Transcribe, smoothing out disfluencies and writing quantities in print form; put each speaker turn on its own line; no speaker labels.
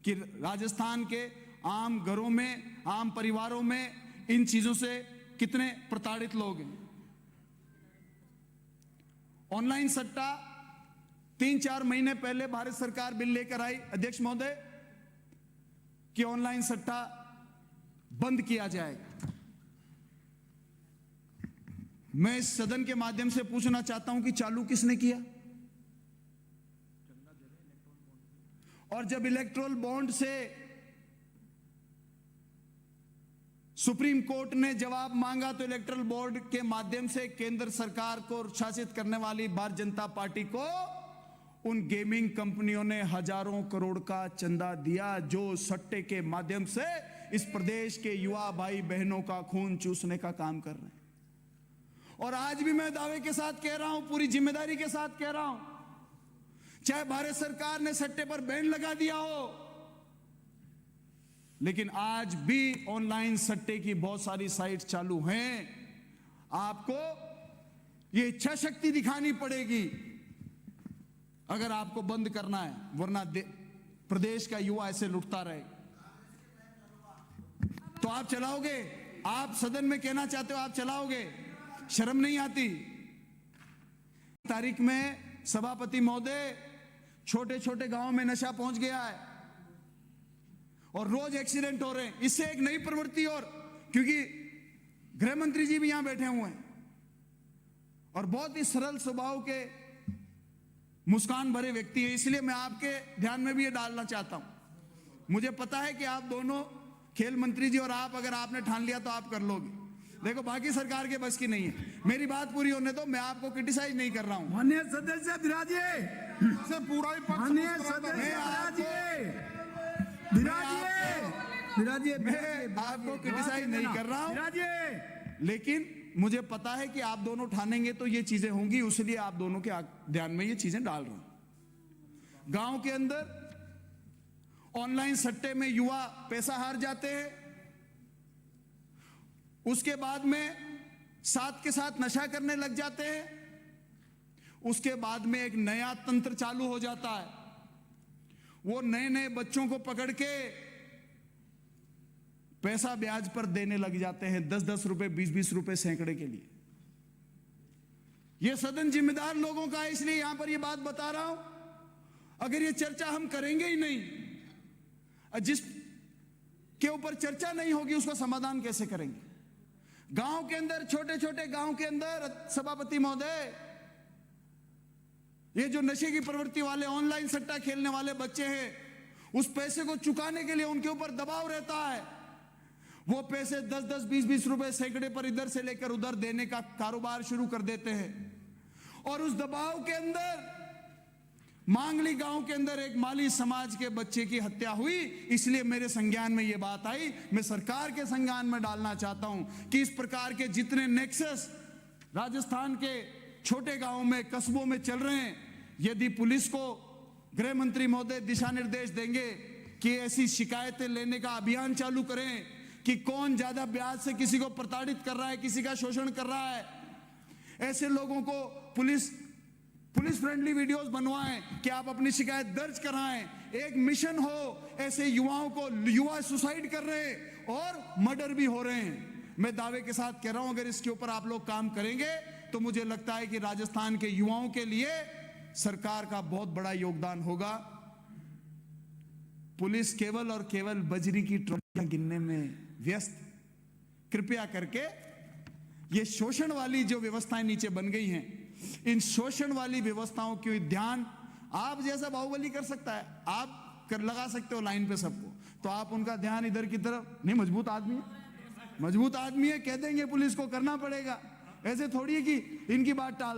कि राजस्थान के आम घरों में, आम परिवारों में इन चीजों से कितने प्रताड़ित लोग हैं। ऑनलाइन सट्टा 3-4 महीने पहले भारत सरकार बिल लेकर आई अध्यक्ष महोदय कि ऑनलाइन सट्टा बंद किया जाएगा। मैं इस सदन के माध्यम से पूछना चाहता हूं कि चालू किसने किया? और जब इलेक्टोरल बॉन्ड से सुप्रीम कोर्ट ने जवाब मांगा तो इलेक्टोरल बोर्ड के माध्यम से केंद्र सरकार को शासित करने वाली भारतीय जनता पार्टी को उन गेमिंग कंपनियों ने हजारों करोड़ का चंदा दिया, जो सट्टे के माध्यम से इस प्रदेश के युवा भाई बहनों का खून चूसने का काम कर रहे हैं। और आज भी मैं दावे के साथ कह रहा हूं, पूरी जिम्मेदारी के साथ कह रहा हूं, चाहे भारत सरकार ने सट्टे पर बैन लगा दिया हो, लेकिन आज भी ऑनलाइन सट्टे की बहुत सारी साइट चालू हैं। आपको ये इच्छा शक्ति दिखानी पड़ेगी अगर आपको बंद करना है, वरना प्रदेश का युवा ऐसे लुटता रहे तो आप चलाओगे? आप सदन में कहना चाहते हो आप चलाओगे? शर्म नहीं आती? तारीख में सभापति महोदय, छोटे छोटे गांवों में नशा पहुंच गया है और रोज एक्सीडेंट हो रहे हैं। इससे एक नई प्रवृत्ति, और क्योंकि गृह मंत्री जी भी यहां बैठे हुए हैं और बहुत ही सरल स्वभाव के मुस्कान भरे व्यक्ति है, इसलिए मैं आपके ध्यान में भी ये डालना चाहता हूं। मुझे पता है कि आप दोनों खेल मंत्री जी और आप, अगर आपने ठान लिया तो आप कर लोगे। देखो, बाकी सरकार के बस की नहीं है। मेरी बात पूरी होने दो, मैं आपको क्रिटिसाइज नहीं कर रहा हूं।
माननीय सदस्य बिराजिए
से पूरा ही पक्ष,
माननीय सदस्य बिराजिए
मैं आपको क्रिटिसाइज नहीं कर रहा हूं, लेकिन मुझे पता है कि आप दोनों ठानेंगे तो ये चीजें होंगी, इसलिए आप दोनों के ध्यान में ये चीजें डाल रहा हूं। गांव के अंदर ऑनलाइन सट्टे में युवा पैसा हार जाते हैं, उसके बाद में साथ के साथ नशा करने लग जाते हैं, उसके बाद में एक नया तंत्र चालू हो जाता है। वो नए नए बच्चों को पकड़ के पैसा ब्याज पर देने लग जाते हैं, 10-10 रुपए, 20-20 रुपए सैकड़े के लिए। यह सदन जिम्मेदार लोगों का है, इसलिए यहां पर यह बात बता रहा हूं। अगर यह चर्चा हम करेंगे ही नहीं, जिस के ऊपर चर्चा नहीं होगी उसका समाधान कैसे करेंगे? गांव के अंदर, छोटे छोटे गांव के अंदर सभापति महोदय, ये जो नशे की प्रवृत्ति वाले ऑनलाइन सट्टा खेलने वाले बच्चे हैं, उस पैसे को चुकाने के लिए उनके ऊपर दबाव रहता है। वो पैसे 10-10, 20-20 रुपए सैकड़े पर इधर से लेकर उधर देने का कारोबार शुरू कर देते हैं। और उस दबाव के अंदर मांगली गांव के अंदर एक माली समाज के बच्चे की हत्या हुई, इसलिए मेरे संज्ञान में यह बात आई। मैं सरकार के संज्ञान में डालना चाहता हूं कि इस प्रकार के जितने नेक्सस राजस्थान के छोटे गांवों में, कस्बों में चल रहे हैं, यदि पुलिस को गृह मंत्री महोदय दिशा निर्देश देंगे कि ऐसी शिकायतें लेने का अभियान चालू करें कि कौन ज्यादा ब्याज से किसी को प्रताड़ित कर रहा है, किसी का शोषण कर रहा है, ऐसे लोगों को पुलिस फ्रेंडली वीडियोस बनवाएं कि आप अपनी शिकायत दर्ज कराएं। एक मिशन हो, ऐसे युवाओं को, युवा सुसाइड कर रहे हैं और मर्डर भी हो रहे हैं। मैं दावे के साथ कह रहा हूं, अगर इसके ऊपर आप लोग काम करेंगे तो मुझे लगता है कि राजस्थान के युवाओं के लिए सरकार का बहुत बड़ा योगदान होगा। पुलिस केवल और केवल बजरी की ट्रॉफियां गिनने में व्यस्त। कृपया करके ये शोषण वाली जो व्यवस्थाएं नीचे बन गई हैं, इन शोषण वाली व्यवस्थाओं की ध्यान, आप जैसा बाहुबली कर सकता है, आप कर लगा सकते हो लाइन पे सबको, तो आप उनका ध्यान इधर की तरफ नहीं। मजबूत आदमी है, कह देंगे पुलिस को करना पड़ेगा। ऐसे थोड़ी है कि इनकी बात टाल